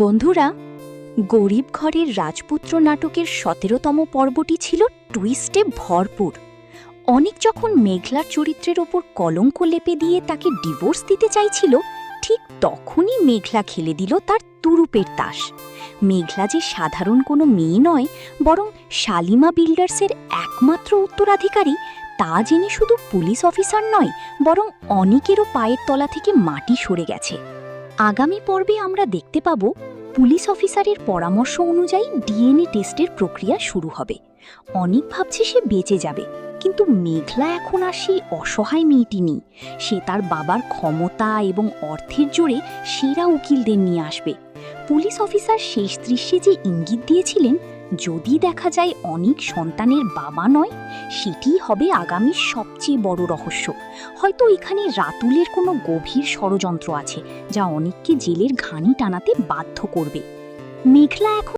বন্ধুরা, গরিব ঘরের রাজপুত্র নাটকের ১৭তম পর্বটি ছিল টুইস্টে ভরপুর। অনিক যখন মেঘলার চরিত্রের ওপর কলঙ্ক লেপে দিয়ে তাকে ডিভোর্স দিতে চাইছিল, ঠিক তখনই মেঘলা খেলে দিল তার তুরুপের তাস। মেঘলা যে সাধারণ কোনো মেয়ে নয়, বরং শালিমা বিল্ডার্সের একমাত্র উত্তরাধিকারী, তা জেনে শুধু পুলিশ অফিসার নয়, বরং অনিকেরও পায়ের তলা থেকে মাটি সরে গেছে। আগামী পর্বে আমরা দেখতে পাব পুলিশ অফিসারের পরামর্শ অনুযায়ী ডিএনএ টেস্টের প্রক্রিয়া শুরু হবে। অনিক ভাবছে সে বেঁচে যাবে, কিন্তু মেঘলা এখন আর সেই অসহায় মেয়েটি নেই। সে তার বাবার ক্ষমতা এবং অর্থের জোরে সেরা উকিলদের নিয়ে আসবে। পুলিশ অফিসার শেষ দৃশ্যে যে ইঙ্গিত দিয়েছিলেন, যদি দেখা যায় অনিক সন্তানের বাবা নয়, সেটিই হবে আগামীর সবচেয়ে বড় রহস্য। হয়তো এখানে রাতুলের কোনো গভীর ষড়যন্ত্র আছে, যা অনিককে জেলের ঘানি টানাতে বাধ্য করবে। মেঘলা এখন